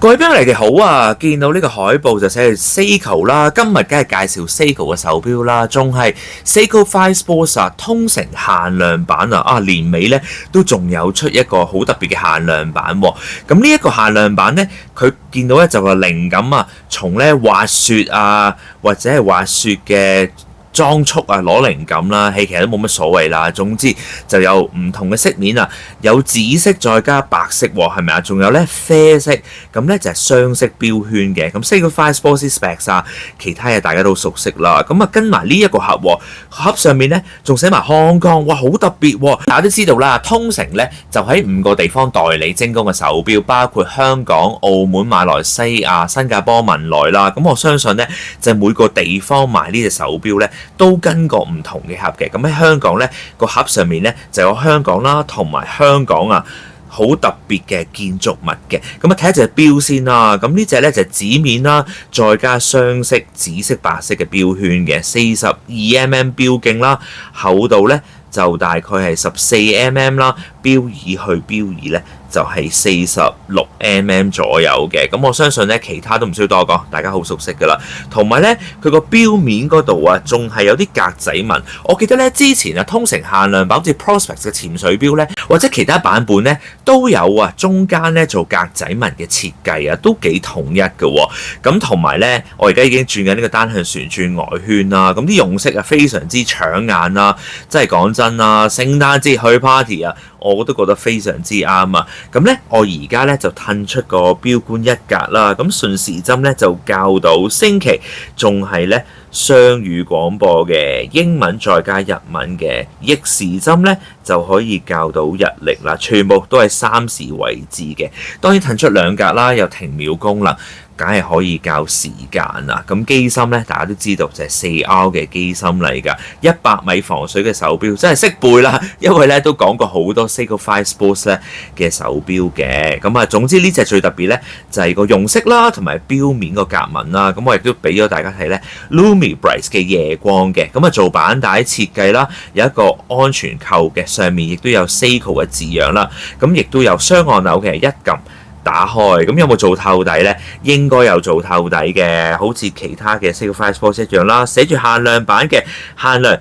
各位朋友你哋好啊！見到呢個海報就寫住 Seiko 啦，今日梗係介紹 Seiko 嘅手錶啦，仲係 Seiko 5 Sports 啊，通城限量版啊！年尾咧都仲有出一個好特別嘅限量版喎。咁呢一個限量版咧，佢見到咧就話靈感啊，從咧滑雪啊或者係滑雪嘅裝束啊攞靈感啦，其實都冇乜所謂啦。總之就有唔同嘅飾面啊，有紫色再加白色喎，係咪啊？仲有咧啡色，咁咧就係雙色標圈嘅。咁 Seiko 5 Sports Specs 啊，其他嘢大家都熟悉啦。咁啊跟埋呢一個盒喎，盒上面咧仲寫埋香港，哇好特別喎！大家都知道啦，通城咧就喺5個地方代理精工嘅手錶，包括香港、澳門、馬來西亞、新加坡、文萊啦。咁我相信咧就每個地方賣呢隻手錶咧，都跟過唔同嘅盒嘅。咁喺香港呢個盒上面呢就有香港啦，同埋香港啊好特別嘅建築物嘅。咁啊睇下隻錶先啦。咁呢隻呢就係紙面啦，再加雙色紫色白色嘅錶圈嘅，42mm 錶徑啦，厚度呢就大概係14mm啦，錶耳去錶耳呢就係46mm 左右嘅。咁我相信咧其他都唔需要多講，大家好熟悉噶啦。同埋咧佢個錶面嗰度啊，仲係有啲格仔紋。我記得咧之前啊通城限量版好似 Prospex 嘅潛水錶咧，或者其他版本咧都有啊，中間咧做格仔紋嘅設計啊，都幾統一嘅喎。咁同埋咧，我而家已經轉緊呢個單向旋轉外圈啦。咁啲用色啊非常之搶眼啦，真係講真啦，聖誕節去 party 啊，我都覺得非常之啱啊！咁咧，我而家咧就褪出個錶冠一格啦。咁順時針咧就校到星期，仲係咧雙語廣播嘅英文再加日文嘅，逆時針咧就可以校到日曆啦。全部都係3時位置嘅。當然褪出2格啦，有停秒功能。梗係可以校時間啦。咁機芯咧，大家都知道就係4R 嘅機芯嚟㗎，100米防水嘅手錶，真係識背啦。因為咧都講過好多 Seiko 5 Sports 咧嘅手錶嘅。咁啊，總之呢隻最特別咧就係個用色啦，同埋錶面個格紋啦。咁我亦都俾咗大家睇咧 Lumibright 嘅夜光嘅。咁啊做板帶設計啦，有一個安全扣嘅，上面亦都有 Seiko 嘅字樣啦。咁亦都有雙按鈕嘅，一撳打開。咁有冇做透底呢？應該有做透底嘅，好似其他嘅 Seiko 5 Sports 一樣啦，寫住限量版嘅，限量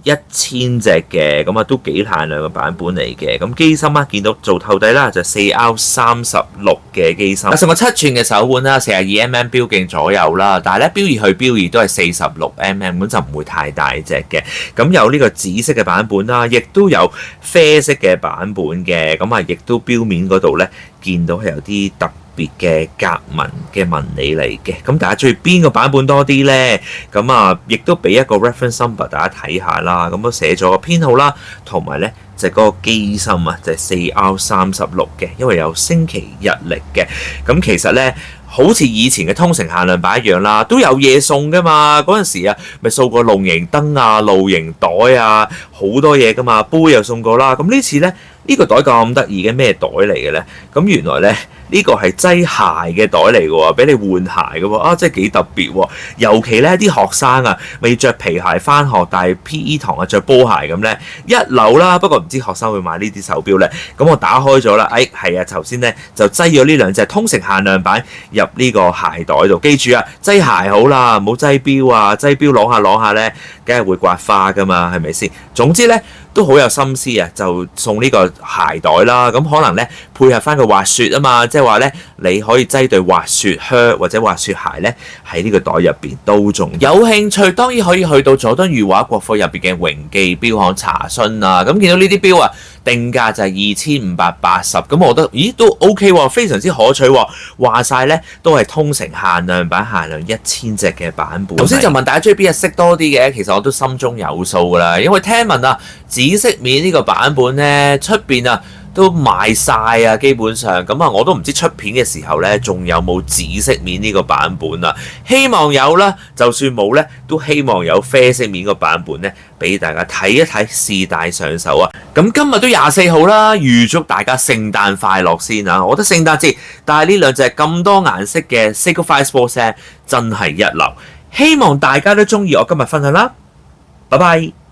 1000隻嘅，咁啊都幾限量嘅版本嚟嘅。咁機芯啊，見到做透底啦，就 4R36 嘅機芯，成個7寸嘅手腕啦，42mm 錶徑左右啦，但係咧錶耳去錶耳都係46mm，咁就唔會太大隻嘅。咁有呢個紫色嘅版本啦，亦都有啡色嘅版本嘅。咁啊，亦都錶面嗰度咧見到係有啲特別嘅格紋嘅紋理嚟嘅。咁大家中意邊個版本多啲呢？咁啊，亦都俾一個 reference number 大家睇下啦。咁都寫咗個編號啦，同埋呢就係嗰個機芯啊，就係 4R36 嘅，因為有星期日曆嘅。咁其實呢，好似以前嘅通城限量版一樣啦，都有嘢送噶嘛。嗰陣時啊，咪送過露營燈啊、露營袋啊，好多嘢噶嘛。杯又送過啦。咁呢次呢，呢個袋咁得意嘅，咩袋嚟嘅呢？咁原來呢，呢個係擠鞋嘅袋嚟嘅喎，俾你換鞋嘅喎，真係幾特別喎！尤其呢啲學生啊，咪着皮鞋翻學，但係 P.E. 堂啊着波鞋咁呢，一流啦。不過唔知學生會買呢啲手錶呢？咁我打開咗啦，係啊，頭先呢就擠咗呢2隻通城限量版入呢個鞋袋度。記住啊，擠鞋好啦，唔好擠錶啊，擠錶攞下呢，梗係會刮花噶嘛，係咪先？總之呢，都好有心思啊，就送呢個鞋袋啦。咁可能呢，配合翻個滑雪啊嘛，即係話呢，你可以擠對滑雪靴或者滑雪鞋呢，喺呢個袋入邊都仲有興趣，當然可以去到佐敦裕華國貨入邊嘅榮記錶行查詢啦。咁見到呢啲錶啊，定價就係2580，咁我覺得咦都 OK 喎，非常之可取喎。話晒呢，都係通城限量版，限量1000隻嘅版本。頭先就問大家中意邊隻色多啲嘅，其實我都心中有數噶啦，因為聽聞啊，紫色面呢個版本呢，出邊啊都賣晒啊，基本上咁啊，我都唔知出片嘅時候呢，仲有冇紫色面呢個版本啊？希望有啦，就算冇呢，都希望有啡色面個版本呢，俾大家睇一睇，試戴上手啊！咁今日都24號啦，預祝大家聖誕快樂先啊！我覺得聖誕節帶呢2隻咁多顏色嘅 Seiko 5 Sports 真係一流，希望大家都中意我今日分享啦，拜拜。